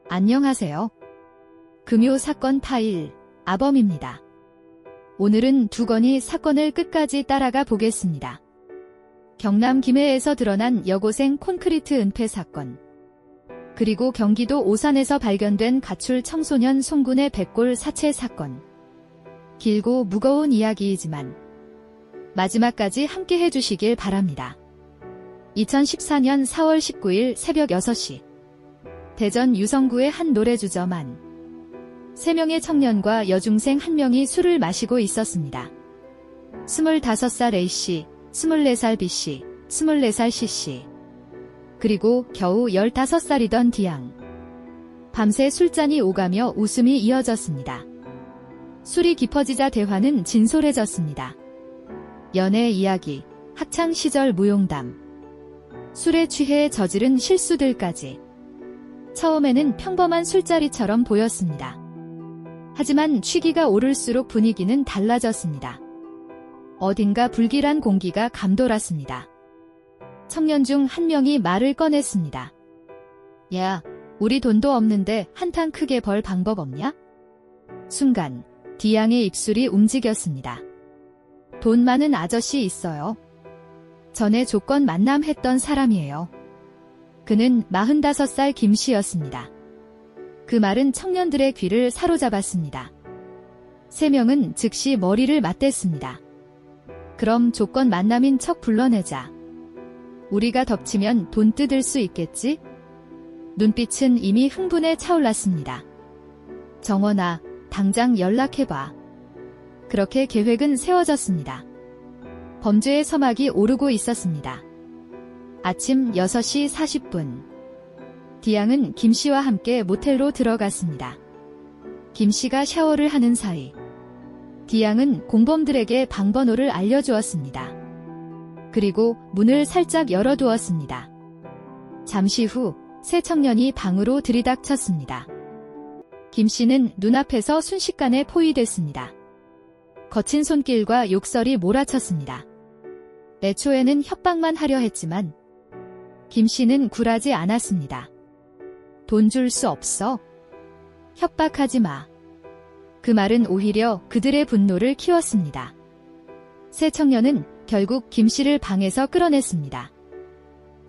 안녕하세요. 금요 사건 파일, 아범입니다. 오늘은 두건이 사건을 끝까지 따라가 보겠습니다. 경남 김해에서 드러난 여고생 콘크리트 은폐 사건. 그리고 경기도 오산에서 발견된 가출 청소년 송군의 백골 사체 사건. 길고 무거운 이야기이지만 마지막까지 함께 해주시길 바랍니다. 2014년 4월 19일 새벽 6시 대전 유성구의 한 노래주점 안 3명의 청년과 여중생 1명이 술을 마시고 있었습니다. 25살 A씨, 24살 B씨, 24살 C씨, 그리고 겨우 15살이던 D양. 밤새 술잔이 오가며 웃음이 이어졌습니다. 술이 깊어지자 대화는 진솔해졌습니다. 연애 이야기, 학창시절 무용담, 술에 취해 저지른 실수들까지. 처음에는 평범한 술자리처럼 보였습니다. 하지만 취기가 오를수록 분위기는 달라졌습니다. 어딘가 불길한 공기가 감돌았습니다. 청년 중 1명이 말을 꺼냈습니다. 야, 우리 돈도 없는데 한탕 크게 벌 방법 없냐? 순간 D양의 입술이 움직였습니다. 돈 많은 아저씨 있어요. 전에 조건 만남했던 사람이에요. 그는 45살 김씨였습니다. 그 말은 청년들의 귀를 사로잡았습니다. 3명은 즉시 머리를 맞댔습니다. 그럼 조건 만남인 척 불러내자. 우리가 덮치면 돈 뜯을 수 있겠지? 눈빛은 이미 흥분에 차올랐습니다. 정원아, 당장 연락해봐. 그렇게 계획은 세워졌습니다. 범죄의 서막이 오르고 있었습니다. 아침 6시 40분. D양은 김씨와 함께 모텔로 들어갔습니다. 김씨가 샤워를 하는 사이 D양은 공범들에게 방번호를 알려주었습니다. 그리고 문을 살짝 열어두었습니다. 잠시 후 세 청년이 방으로 들이닥쳤습니다. 김씨는 눈앞에서 순식간에 포위됐습니다. 거친 손길과 욕설이 몰아쳤습니다. 애초에는 협박만 하려 했지만 김씨는 굴하지 않았습니다. 돈 줄 수 없어? 협박하지 마. 그 말은 오히려 그들의 분노를 키웠습니다. 세 청년은 결국 김씨를 방에서 끌어냈습니다.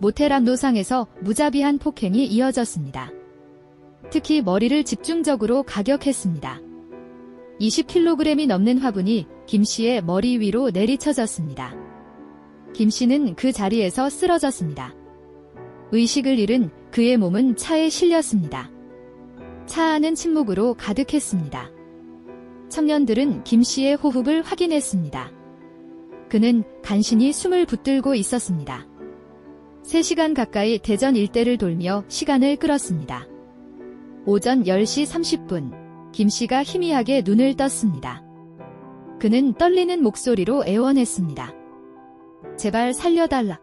모텔 앞 노상에서 무자비한 폭행이 이어졌습니다. 특히 머리를 집중적으로 가격했습니다. 20kg이 넘는 화분이 김씨의 머리 위로 내리쳐졌습니다. 김씨는 그 자리에서 쓰러졌습니다. 의식을 잃은 그의 몸은 차에 실렸습니다. 차 안은 침묵으로 가득했습니다. 청년들은 김씨의 호흡을 확인했습니다. 그는 간신히 숨을 붙들고 있었습니다. 3시간 가까이 대전 일대를 돌며 시간을 끌었습니다. 오전 10시 30분, 김씨가 희미하게 눈을 떴습니다. 그는 떨리는 목소리로 애원했습니다. 제발 살려달라.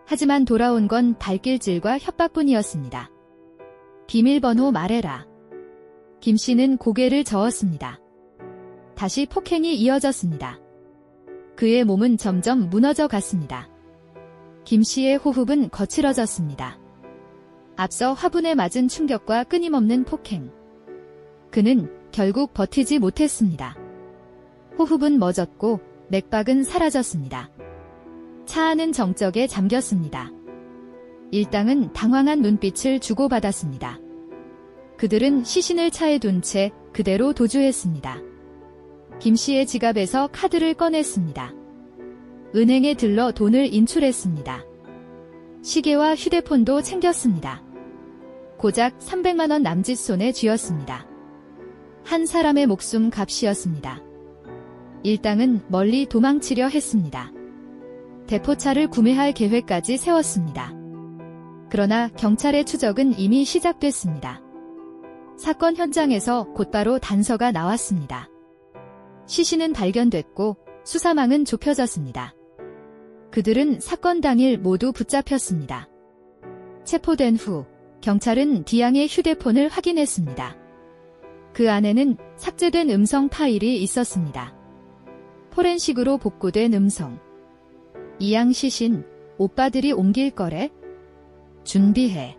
하지만 돌아온 건 발길질과 협박뿐이었습니다. 비밀번호 말해라. 김씨는 고개를 저었습니다. 다시 폭행이 이어졌습니다. 그의 몸은 점점 무너져 갔습니다. 김씨의 호흡은 거칠어졌습니다. 앞서 화분에 맞은 충격과 끊임없는 폭행. 그는 결국 버티지 못했습니다. 호흡은 멎었고 맥박은 사라졌습니다. 차 안은 정적에 잠겼습니다. 일당은 당황한 눈빛을 주고받았습니다. 그들은 시신을 차에 둔 채 그대로 도주했습니다. 김씨의 지갑에서 카드를 꺼냈습니다. 은행에 들러 돈을 인출했습니다. 시계와 휴대폰도 챙겼습니다. 고작 300만 원 남짓 손에 쥐었습니다. 한 사람의 목숨 값이었습니다. 일당은 멀리 도망치려 했습니다. 대포차를 구매할 계획까지 세웠습니다. 그러나 경찰의 추적은 이미 시작됐습니다. 사건 현장에서 곧바로 단서가 나왔습니다. 시신은 발견됐고 수사망은 좁혀졌습니다. 그들은 사건 당일 모두 붙잡혔습니다. 체포된 후 경찰은 D양의 휴대폰을 확인했습니다. 그 안에는 삭제된 음성 파일이 있었습니다. 포렌식으로 복구된 음성. 이양 시신, 오빠들이 옮길 거래? 준비해.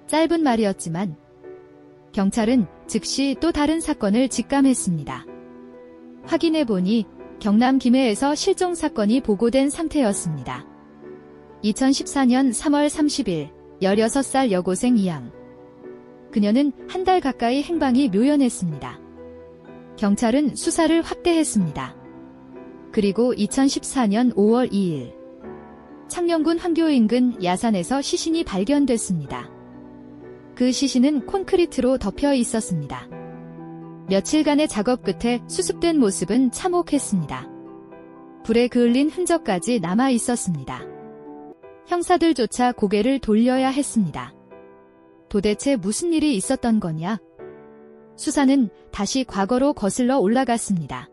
짧은 말이었지만 경찰은 즉시 또 다른 사건을 직감했습니다. 확인해보니 경남 김해에서 실종 사건이 보고된 상태였습니다. 2014년 3월 30일 16살 여고생 이양. 그녀는 한 달 가까이 행방이 묘연했습니다. 경찰은 수사를 확대했습니다. 그리고 2014년 5월 2일 창녕군 황교 인근 야산에서 시신이 발견됐습니다. 그 시신은 콘크리트로 덮여 있었습니다. 며칠간의 작업 끝에 수습된 모습은 참혹했습니다. 불에 그을린 흔적까지 남아 있었습니다. 형사들조차 고개를 돌려야 했습니다. 도대체 무슨 일이 있었던 거냐? 수사는 다시 과거로 거슬러 올라갔습니다.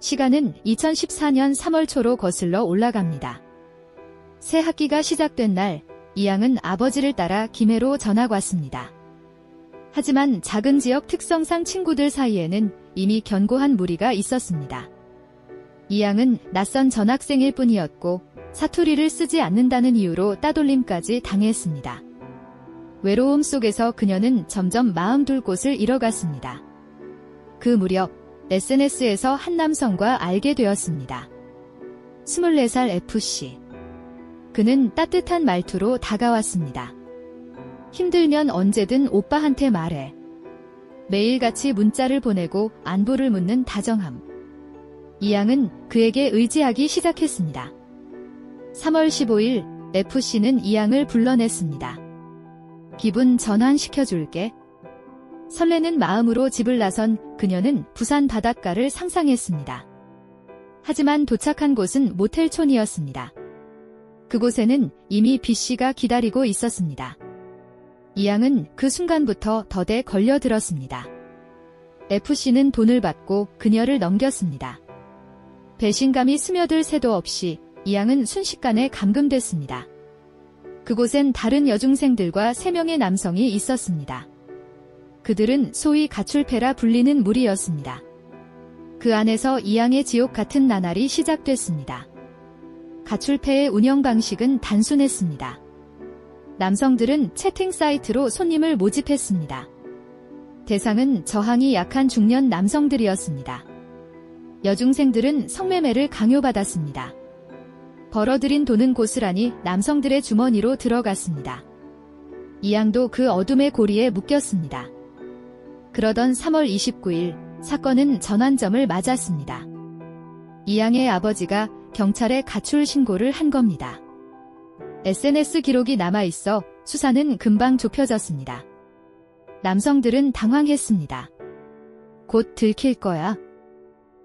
시간은 2014년 3월 초로 거슬러 올라갑니다. 새 학기가 시작된 날, 이양은 아버지를 따라 김해로 전학 왔습니다. 하지만 작은 지역 특성상 친구들 사이에는 이미 견고한 무리가 있었습니다. 이양은 낯선 전학생일 뿐이었고 사투리를 쓰지 않는다는 이유로 따돌림까지 당했습니다. 외로움 속에서 그녀는 점점 마음 둘 곳을 잃어갔습니다. 그 무렵 SNS에서 한 남성과 알게 되었습니다. 24살 FC. 그는 따뜻한 말투로 다가왔습니다. 힘들면 언제든 오빠한테 말해. 매일같이 문자를 보내고 안부를 묻는 다정함. 이양은 그에게 의지하기 시작했습니다. 3월 15일 FC는 이양을 불러냈습니다. 기분 전환시켜줄게. 설레는 마음으로 집을 나선 그녀는 부산 바닷가를 상상했습니다. 하지만 도착한 곳은 모텔촌이었습니다. 그곳에는 이미 B씨가 기다리고 있었습니다. 이양은 그 순간부터 덫에 걸려들었습니다. FC는 돈을 받고 그녀를 넘겼습니다. 배신감이 스며들 새도 없이 이양은 순식간에 감금됐습니다. 그곳엔 다른 여중생들과 3명의 남성이 있었습니다. 그들은 소위 가출패라 불리는 무리였습니다. 그 안에서 이양의 지옥 같은 나날이 시작됐습니다. 가출패의 운영 방식은 단순했습니다. 남성들은 채팅 사이트로 손님을 모집했습니다. 대상은 저항이 약한 중년 남성들이었습니다. 여중생들은 성매매를 강요받았습니다. 벌어들인 돈은 고스란히 남성들의 주머니로 들어갔습니다. 이양도 그 어둠의 고리에 묶였습니다. 그러던 3월 29일 사건은 전환점을 맞았습니다. 이양의 아버지가 경찰에 가출 신고를 한 겁니다. SNS 기록이 남아있어 수사는 금방 좁혀졌습니다. 남성들은 당황했습니다. 곧 들킬 거야.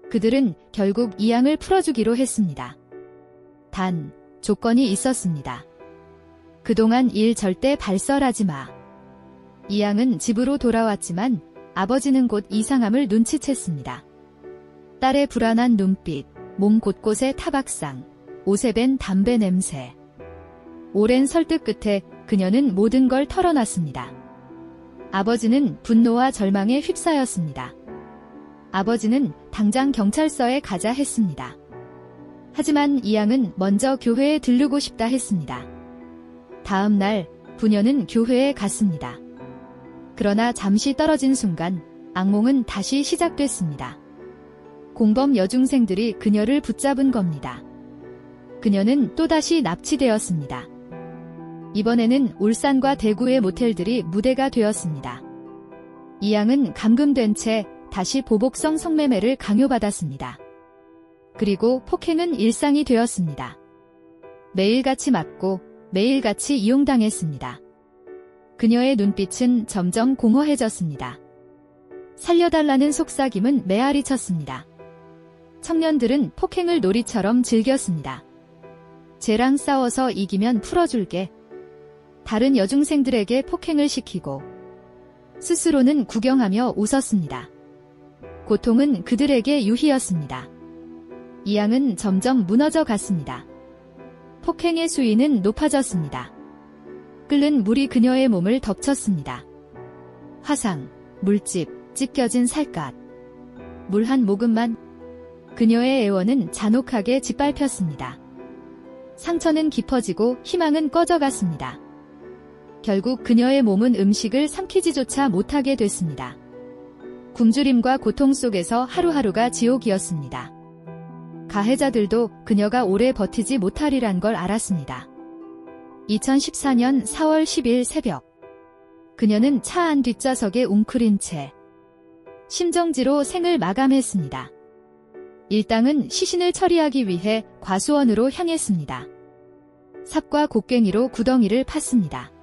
그들은 결국 이양을 풀어주기로 했습니다. 단, 조건이 있었습니다. 그동안 일 절대 발설하지 마. 이양은 집으로 돌아왔지만 아버지는 곧 이상함을 눈치챘습니다. 딸의 불안한 눈빛, 몸 곳곳에 타박상, 옷에 밴 담배 냄새. 오랜 설득 끝에 그녀는 모든 걸 털어놨습니다. 아버지는 분노와 절망에 휩싸였습니다. 아버지는 당장 경찰서에 가자 했습니다. 하지만 이양은 먼저 교회에 들르고 싶다 했습니다. 다음 날 부녀는 교회에 갔습니다. 그러나 잠시 떨어진 순간 악몽은 다시 시작됐습니다. 공범 여중생들이 그녀를 붙잡은 겁니다. 그녀는 또다시 납치되었습니다. 이번에는 울산과 대구의 모텔들이 무대가 되었습니다. 이양은 감금된 채 다시 보복성 성매매를 강요받았습니다. 그리고 폭행은 일상이 되었습니다. 매일같이 맞고 매일같이 이용당했습니다. 그녀의 눈빛은 점점 공허해졌습니다. 살려달라는 속삭임은 메아리 쳤습니다. 청년들은 폭행을 놀이처럼 즐겼습니다. 쟤랑 싸워서 이기면 풀어줄게. 다른 여중생들에게 폭행을 시키고 스스로는 구경하며 웃었습니다. 고통은 그들에게 유희였습니다. 이양은 점점 무너져 갔습니다. 폭행의 수위는 높아졌습니다. 끓는 물이 그녀의 몸을 덮쳤습니다. 화상, 물집, 찢겨진 살갗. 물 한 모금만. 그녀의 애원은 잔혹하게 짓밟혔습니다. 상처는 깊어지고 희망은 꺼져갔습니다. 결국 그녀의 몸은 음식을 삼키지조차 못하게 됐습니다. 굶주림과 고통 속에서 하루하루가 지옥이었습니다. 가해자들도 그녀가 오래 버티지 못하리란 걸 알았습니다. 2014년 4월 10일 새벽, 그녀는 차 안 뒷좌석에 웅크린 채 심정지로 생을 마감했습니다. 일당은 시신을 처리하기 위해 과수원으로 향했습니다. 삽과 곡괭이로 구덩이를 팠습니다.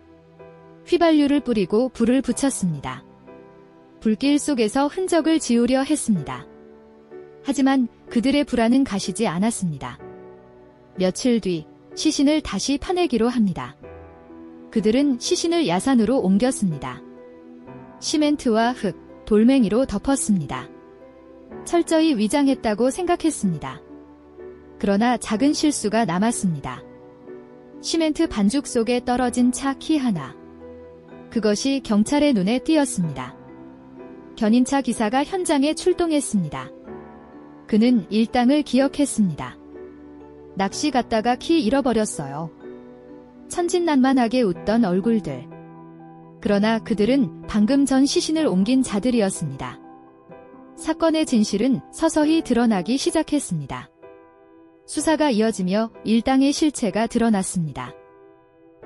휘발유를 뿌리고 불을 붙였습니다. 불길 속에서 흔적을 지우려 했습니다. 하지만 그들의 불안은 가시지 않았습니다. 며칠 뒤 시신을 다시 파내기로 합니다. 그들은 시신을 야산으로 옮겼습니다. 시멘트와 흙, 돌멩이로 덮었습니다. 철저히 위장했다고 생각했습니다. 그러나 작은 실수가 남았습니다. 시멘트 반죽 속에 떨어진 차 키 하나. 그것이 경찰의 눈에 띄었습니다. 견인차 기사가 현장에 출동했습니다. 그는 일당을 기억했습니다. 낚시 갔다가 키 잃어버렸어요. 천진난만하게 웃던 얼굴들. 그러나 그들은 방금 전 시신을 옮긴 자들이었습니다. 사건의 진실은 서서히 드러나기 시작했습니다. 수사가 이어지며 일당의 실체가 드러났습니다.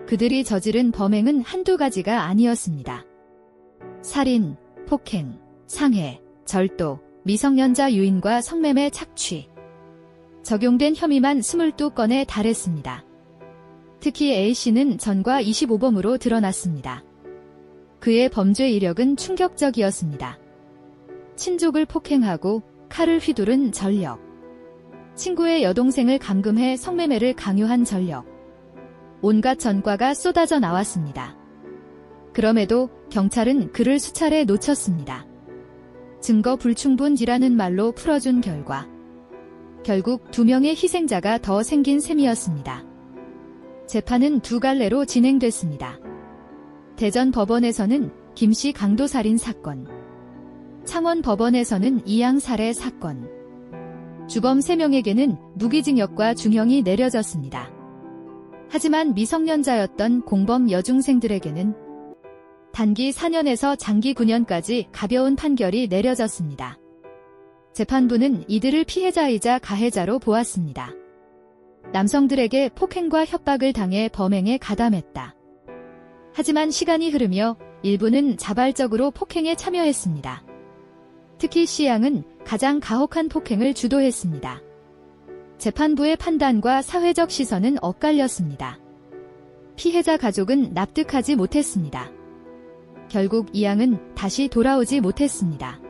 그들이 저지른 범행은 한두 가지가 아니었습니다. 살인, 폭행, 상해, 절도, 미성년자 유인과 성매매 착취. 적용된 혐의만 22건에 달했습니다. 특히 A씨는 전과 25범으로 드러났습니다. 그의 범죄 이력은 충격적이었습니다. 친족을 폭행하고 칼을 휘두른 전력. 친구의 여동생을 감금해 성매매를 강요한 전력. 온갖 전과가 쏟아져 나왔습니다. 그럼에도 경찰은 그를 수차례 놓쳤습니다. 증거 불충분이라는 말로 풀어준 결과 결국 2명의 희생자가 더 생긴 셈이었습니다. 재판은 두 갈래로 진행됐습니다. 대전 법원에서는 김씨 강도살인 사건, 창원 법원에서는 이양 살해 사건, 주범 3명에게는 무기징역과 중형이 내려졌습니다. 하지만 미성년자였던 공범 여중생들에게는 단기 4년에서 장기 9년까지 가벼운 판결이 내려졌습니다. 재판부는 이들을 피해자이자 가해자로 보았습니다. 남성들에게 폭행과 협박을 당해 범행에 가담했다. 하지만 시간이 흐르며 일부는 자발적으로 폭행에 참여했습니다. 특히 C양은 가장 가혹한 폭행을 주도했습니다. 재판부의 판단과 사회적 시선은 엇갈렸습니다. 피해자 가족은 납득하지 못했습니다. 결국 E양은 다시 돌아오지 못했습니다.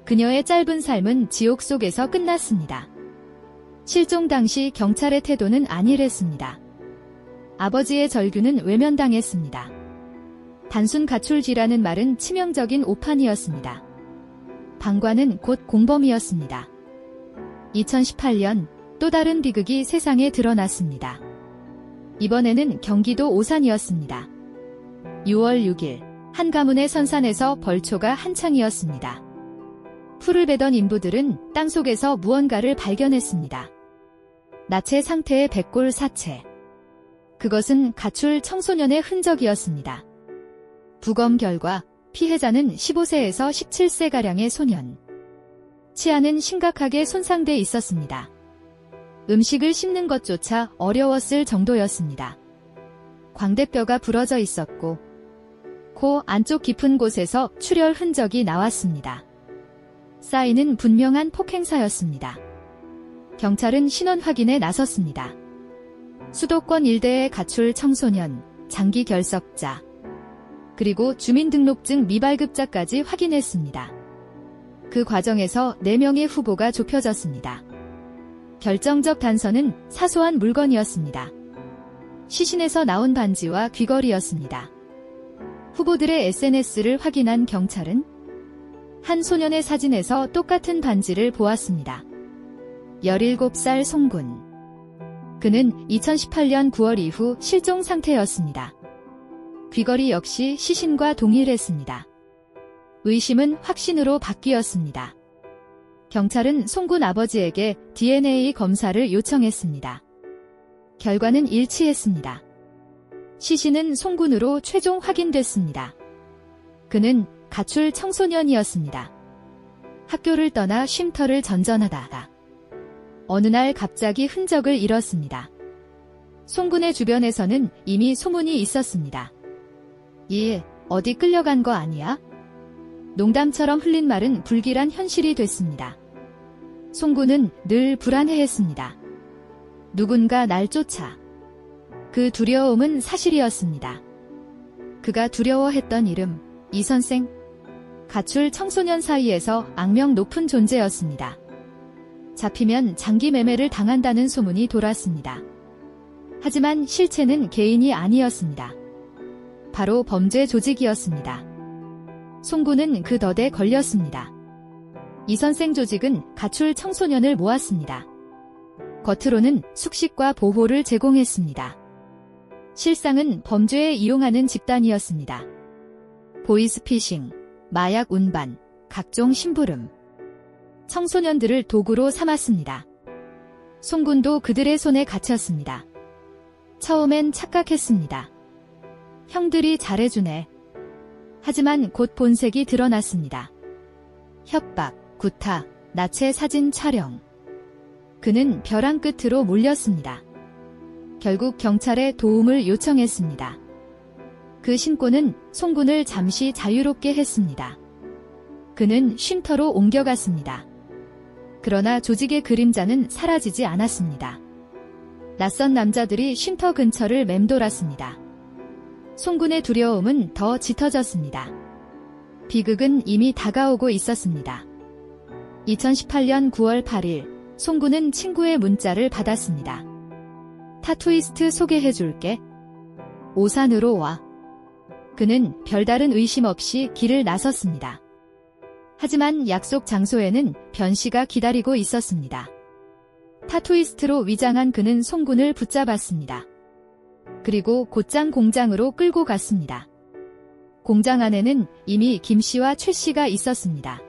그녀의 짧은 삶은 지옥 속에서 끝났습니다. 실종 당시 경찰의 태도는 안일했습니다. 아버지의 절규는 외면당했습니다. 단순 가출지라는 말은 치명적인 오판이었습니다. 방관은 곧 공범이었습니다. 2018년 또 다른 비극이 세상에 드러났습니다. 이번에는 경기도 오산이었습니다. 6월 6일 한 가문의 선산에서 벌초가 한창이었습니다. 풀을 베던 인부들은 땅속에서 무언가를 발견했습니다. 나체 상태의 백골 사체. 그것은 가출 청소년의 흔적이었습니다. 부검 결과 피해자는 15세에서 17세가량의 소년. 치아는 심각하게 손상돼 있었습니다. 음식을 씹는 것조차 어려웠을 정도였습니다. 광대뼈가 부러져 있었고 코 안쪽 깊은 곳에서 출혈 흔적이 나왔습니다. 사인은 분명한 폭행사였습니다. 경찰은 신원 확인에 나섰습니다. 수도권 일대의 가출 청소년, 장기 결석자, 그리고 주민등록증 미발급자까지 확인했습니다. 그 과정에서 4명의 후보가 좁혀졌습니다. 결정적 단서는 사소한 물건이었습니다. 시신에서 나온 반지와 귀걸이였습니다. 후보들의 SNS를 확인한 경찰은 한 소년의 사진에서 똑같은 반지를 보았습니다. 17살 송군. 그는 2018년 9월 이후 실종 상태였습니다. 귀걸이 역시 시신과 동일했습니다. 의심은 확신으로 바뀌었습니다. 경찰은 송군 아버지에게 DNA 검사를 요청했습니다. 결과는 일치했습니다. 시신은 송군으로 최종 확인됐습니다. 그는 가출 청소년이었습니다. 학교를 떠나 쉼터를 전전하다가 어느 날 갑자기 흔적을 잃었습니다. 송군의 주변에서는 이미 소문이 있었습니다. 어디 끌려간 거 아니야? 농담처럼 흘린 말은 불길한 현실이 됐습니다. 송군은 늘 불안해했습니다. 누군가 날 쫓아. 그 두려움은 사실이었습니다. 그가 두려워했던 이름, 이선생. 가출 청소년 사이에서 악명 높은 존재였습니다. 잡히면 장기 매매를 당한다는 소문이 돌았습니다. 하지만 실체는 개인이 아니었습니다. 바로 범죄 조직이었습니다. 송군은 그 덫에 걸렸습니다. 이선생 조직은 가출 청소년을 모았습니다. 겉으로는 숙식과 보호를 제공했습니다. 실상은 범죄에 이용하는 집단이었습니다. 보이스피싱, 마약 운반, 각종 심부름. 청소년들을 도구로 삼았습니다. 송군도 그들의 손에 갇혔습니다. 처음엔 착각했습니다. 형들이 잘해주네. 하지만 곧 본색이 드러났습니다. 협박, 구타, 나체 사진 촬영. 그는 벼랑 끝으로 몰렸습니다. 결국 경찰에 도움을 요청했습니다. 그 신고는 송군을 잠시 자유롭게 했습니다. 그는 쉼터로 옮겨갔습니다. 그러나 조직의 그림자는 사라지지 않았습니다. 낯선 남자들이 쉼터 근처를 맴돌았습니다. 송군의 두려움은 더 짙어졌습니다. 비극은 이미 다가오고 있었습니다. 2018년 9월 8일, 송군은 친구의 문자를 받았습니다. 타투이스트 소개해줄게. 오산으로 와. 그는 별다른 의심 없이 길을 나섰습니다. 하지만 약속 장소에는 변씨가 기다리고 있었습니다. 타투이스트로 위장한 그는 송군을 붙잡았습니다. 그리고 곧장 공장으로 끌고 갔습니다. 공장 안에는 이미 김씨와 최씨가 있었습니다.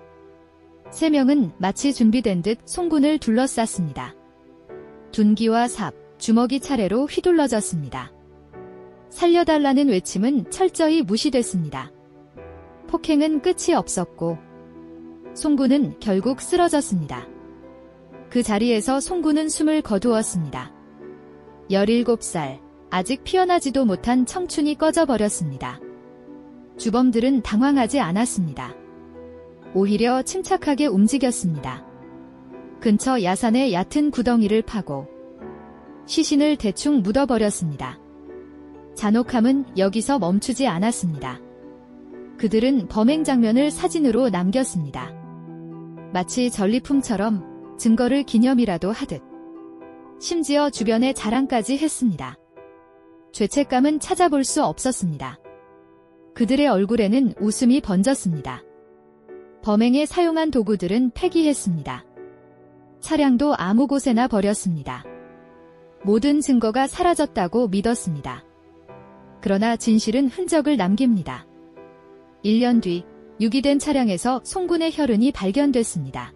세 명은 마치 준비된 듯 송군을 둘러쌌습니다. 둔기와 삽, 주먹이 차례로 휘둘러졌습니다. 살려달라는 외침은 철저히 무시됐습니다. 폭행은 끝이 없었고 송군은 결국 쓰러졌습니다. 그 자리에서 송군은 숨을 거두었습니다. 17살, 아직 피어나지도 못한 청춘이 꺼져버렸습니다. 주범들은 당황하지 않았습니다. 오히려 침착하게 움직였습니다. 근처 야산의 얕은 구덩이를 파고 시신을 대충 묻어버렸습니다. 잔혹함은 여기서 멈추지 않았습니다. 그들은 범행 장면을 사진으로 남겼습니다. 마치 전리품처럼 증거를 기념이라도 하듯. 심지어 주변에 자랑까지 했습니다. 죄책감은 찾아볼 수 없었습니다. 그들의 얼굴에는 웃음이 번졌습니다. 범행에 사용한 도구들은 폐기했습니다. 차량도 아무 곳에나 버렸습니다. 모든 증거가 사라졌다고 믿었습니다. 그러나 진실은 흔적을 남깁니다. 1년 뒤 유기된 차량에서 송군의 혈흔이 발견됐습니다.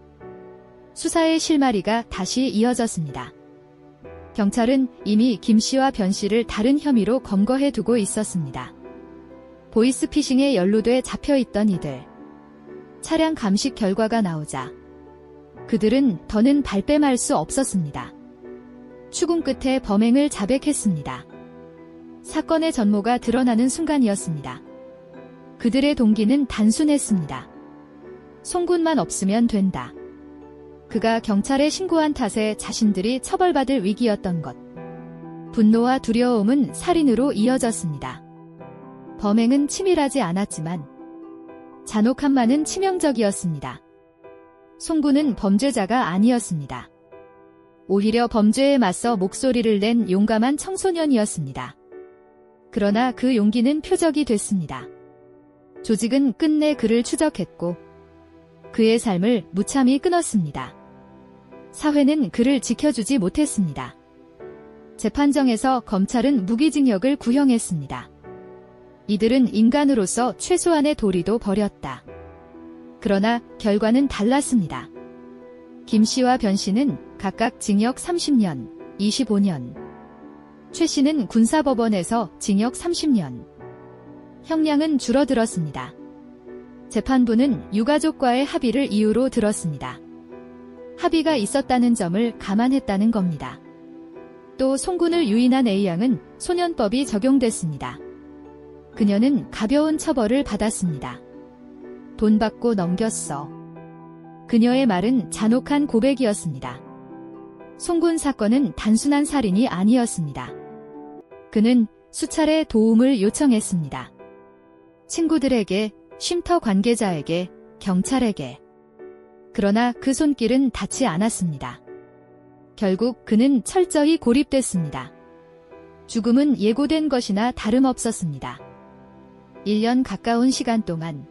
수사의 실마리가 다시 이어졌습니다. 경찰은 이미 김씨와 변씨를 다른 혐의로 검거해 두고 있었습니다. 보이스피싱에 연루돼 잡혀있던 이들. 차량 감식 결과가 나오자 그들은 더는 발뺌할 수 없었습니다. 추궁 끝에 범행을 자백했습니다. 사건의 전모가 드러나는 순간이었습니다. 그들의 동기는 단순했습니다. 송군만 없으면 된다. 그가 경찰에 신고한 탓에 자신들이 처벌받을 위기였던 것. 분노와 두려움은 살인으로 이어졌습니다. 범행은 치밀하지 않았지만 잔혹함만은 치명적이었습니다. 송군은 범죄자가 아니었습니다. 오히려 범죄에 맞서 목소리를 낸 용감한 청소년이었습니다. 그러나 그 용기는 표적이 됐습니다. 조직은 끝내 그를 추적했고 그의 삶을 무참히 끊었습니다. 사회는 그를 지켜주지 못했습니다. 재판정에서 검찰은 무기징역을 구형했습니다. 이들은 인간으로서 최소한의 도리도 버렸다. 그러나 결과는 달랐습니다. 김씨와 변씨는 각각 징역 30년, 25년. 최 씨는 군사법원에서 징역 30년. 형량은 줄어들었습니다. 재판부는 유가족과의 합의를 이유로 들었습니다. 합의가 있었다는 점을 감안했다는 겁니다. 또 송군을 유인한 A양은 소년법이 적용됐습니다. 그녀는 가벼운 처벌을 받았습니다. 돈 받고 넘겼어. 그녀의 말은 잔혹한 고백이었습니다. 송군 사건은 단순한 살인이 아니었습니다. 그는 수차례 도움을 요청했습니다. 친구들에게, 쉼터 관계자에게, 경찰에게. 그러나 그 손길은 닿지 않았습니다. 결국 그는 철저히 고립됐습니다. 죽음은 예고된 것이나 다름없었습니다. 1년 가까운 시간 동안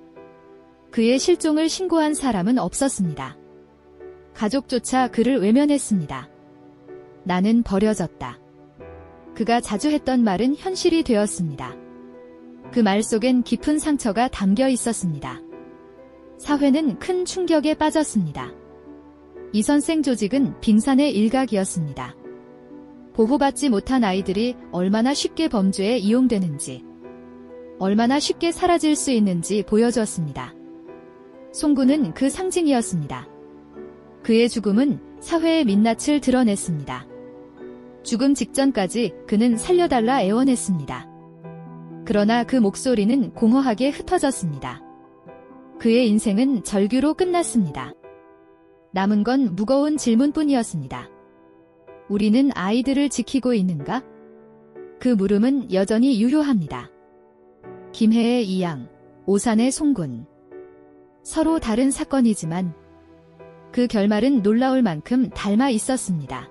그의 실종을 신고한 사람은 없었습니다. 가족조차 그를 외면했습니다. 나는 버려졌다. 그가 자주 했던 말은 현실이 되었습니다. 그 말 속엔 깊은 상처가 담겨 있었습니다. 사회는 큰 충격에 빠졌습니다. 이 선생 조직은 빙산의 일각이었습니다. 보호받지 못한 아이들이 얼마나 쉽게 범죄에 이용되는지, 얼마나 쉽게 사라질 수 있는지 보여주었습니다. 송군은 그 상징이었습니다. 그의 죽음은 사회의 민낯을 드러냈습니다. 죽음 직전까지 그는 살려달라 애원했습니다. 그러나 그 목소리는 공허하게 흩어졌습니다. 그의 인생은 절규로 끝났습니다. 남은 건 무거운 질문뿐이었습니다. 우리는 아이들을 지키고 있는가? 그 물음은 여전히 유효합니다. 김해의 이양, 오산의 송군. 서로 다른 사건이지만 그 결말은 놀라울 만큼 닮아 있었습니다.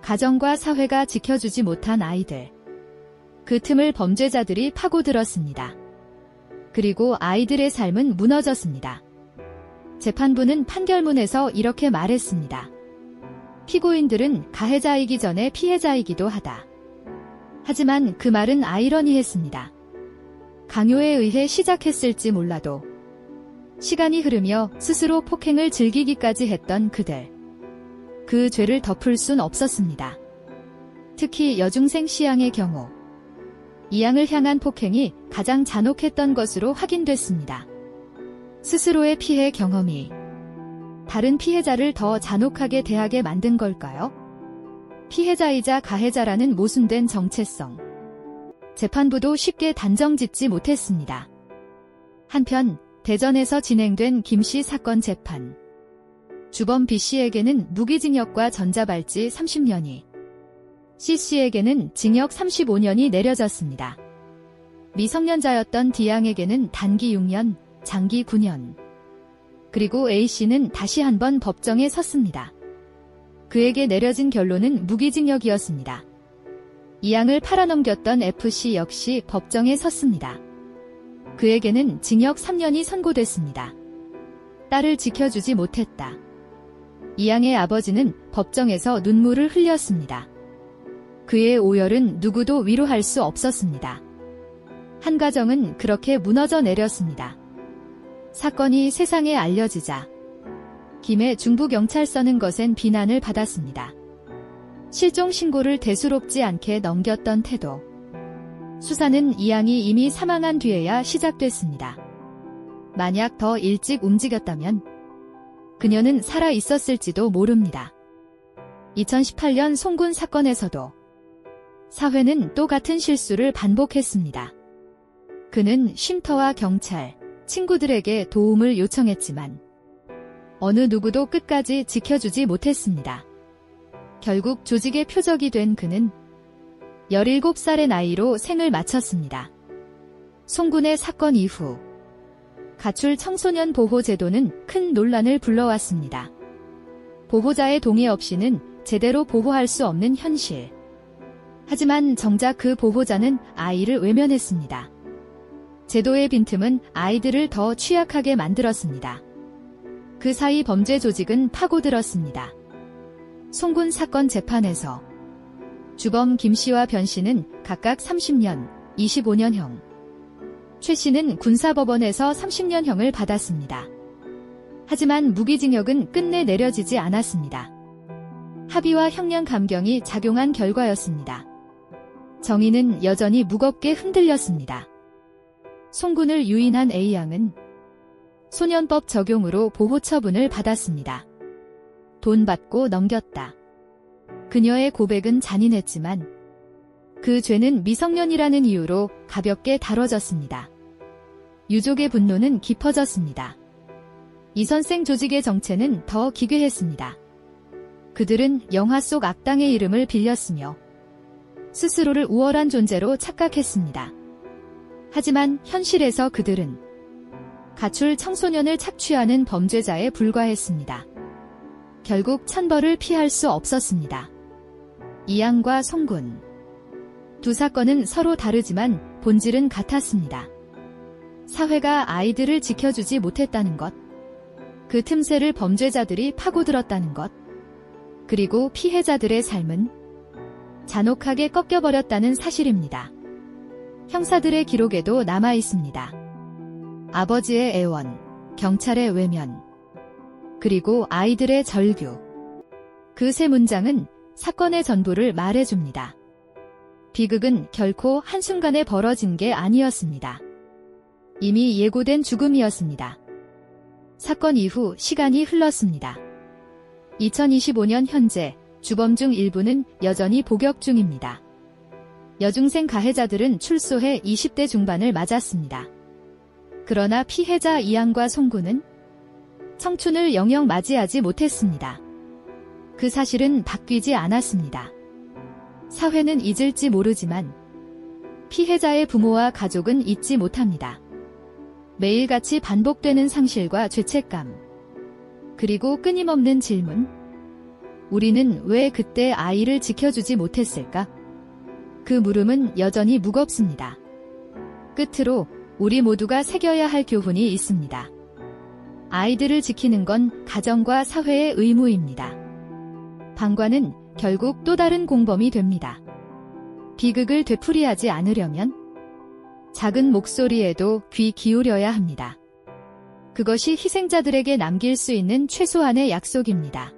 가정과 사회가 지켜주지 못한 아이들. 그 틈을 범죄자들이 파고들었습니다. 그리고 아이들의 삶은 무너졌습니다. 재판부는 판결문에서 이렇게 말했습니다. 피고인들은 가해자이기 전에 피해자이기도 하다. 하지만 그 말은 아이러니했습니다. 강요에 의해 시작했을지 몰라도 시간이 흐르며 스스로 폭행을 즐기기까지 했던 그들. 그 죄를 덮을 순 없었습니다. 특히 여중생 시양의 경우 이양을 향한 폭행이 가장 잔혹했던 것으로 확인됐습니다. 스스로의 피해 경험이 다른 피해자를 더 잔혹하게 대하게 만든 걸까요? 피해자이자 가해자라는 모순된 정체성. 재판부도 쉽게 단정짓지 못했습니다. 한편 대전에서 진행된 김씨 사건 재판. 주범 B씨에게는 무기징역과 전자발찌 30년이, C씨에게는 징역 35년이 내려졌습니다. 미성년자였던 D양에게는 단기 6년, 장기 9년. 그리고 A씨는 다시 한번 법정에 섰습니다. 그에게 내려진 결론은 무기징역이었습니다. 이양을 팔아넘겼던 FC 역시 법정에 섰습니다. 그에게는 징역 3년이 선고됐습니다. 딸을 지켜주지 못했다. 이양의 아버지는 법정에서 눈물을 흘렸습니다. 그의 오열은 누구도 위로할 수 없었습니다. 한 가정은 그렇게 무너져 내렸습니다. 사건이 세상에 알려지자 김해 중부경찰서는 거센 비난을 받았습니다. 실종 신고를 대수롭지 않게 넘겼던 태도. 수사는 이양이 이미 사망한 뒤에야 시작됐습니다. 만약 더 일찍 움직였다면 그녀는 살아 있었을지도 모릅니다. 2018년 송군 사건에서도 사회는 또 같은 실수를 반복했습니다. 그는 쉼터와 경찰, 친구들에게 도움을 요청했지만 어느 누구도 끝까지 지켜주지 못했습니다. 결국 조직의 표적이 된 그는 17살의 나이로 생을 마쳤습니다. 송군의 사건 이후 가출 청소년 보호 제도는 큰 논란을 불러왔습니다. 보호자의 동의 없이는 제대로 보호할 수 없는 현실. 하지만 정작 그 보호자는 아이를 외면했습니다. 제도의 빈틈은 아이들을 더 취약하게 만들었습니다. 그 사이 범죄 조직은 파고들었습니다. 송군 사건 재판에서 주범 김씨와 변씨는 각각 30년, 25년형, 최씨는 군사법원에서 30년형을 받았습니다. 하지만 무기징역은 끝내 내려지지 않았습니다. 합의와 형량 감경이 작용한 결과였습니다. 정의는 여전히 무겁게 흔들렸습니다. 송군을 유인한 A양은 소년법 적용으로 보호 처분을 받았습니다. 돈 받고 넘겼다. 그녀의 고백은 잔인했지만 그 죄는 미성년이라는 이유로 가볍게 다뤄졌습니다. 유족의 분노는 깊어졌습니다. 이선생 조직의 정체는 더 기괴했습니다. 그들은 영화 속 악당의 이름을 빌렸으며 스스로를 우월한 존재로 착각했습니다. 하지만 현실에서 그들은 가출 청소년을 착취하는 범죄자에 불과했습니다. 결국 천벌을 피할 수 없었습니다. 이양과 송군. 두 사건은 서로 다르지만 본질은 같았습니다. 사회가 아이들을 지켜주지 못했다는 것, 그 틈새를 범죄자들이 파고들었다는 것, 그리고 피해자들의 삶은 잔혹하게 꺾여버렸다는 사실입니다. 형사들의 기록에도 남아 있습니다. 아버지의 애원, 경찰의 외면, 그리고 아이들의 절규. 그 세 문장은 사건의 전부를 말해줍니다. 비극은 결코 한순간에 벌어진 게 아니었습니다. 이미 예고된 죽음이었습니다. 사건 이후 시간이 흘렀습니다. 2025년 현재 주범 중 일부는 여전히 복역 중입니다. 여중생 가해자들은 출소해 20대 중반을 맞았습니다. 그러나 피해자 이양과 송군은 청춘을 영영 맞이하지 못했습니다. 그 사실은 바뀌지 않았습니다. 사회는 잊을지 모르지만 피해자의 부모와 가족은 잊지 못합니다. 매일같이 반복되는 상실과 죄책감, 그리고 끊임없는 질문. 우리는 왜 그때 아이를 지켜주지 못했을까? 그 물음은 여전히 무겁습니다. 끝으로 우리 모두가 새겨야 할 교훈이 있습니다. 아이들을 지키는 건 가정과 사회의 의무입니다. 방관은 결국 또 다른 공범이 됩니다. 비극을 되풀이하지 않으려면 작은 목소리에도 귀 기울여야 합니다. 그것이 희생자들에게 남길 수 있는 최소한의 약속입니다.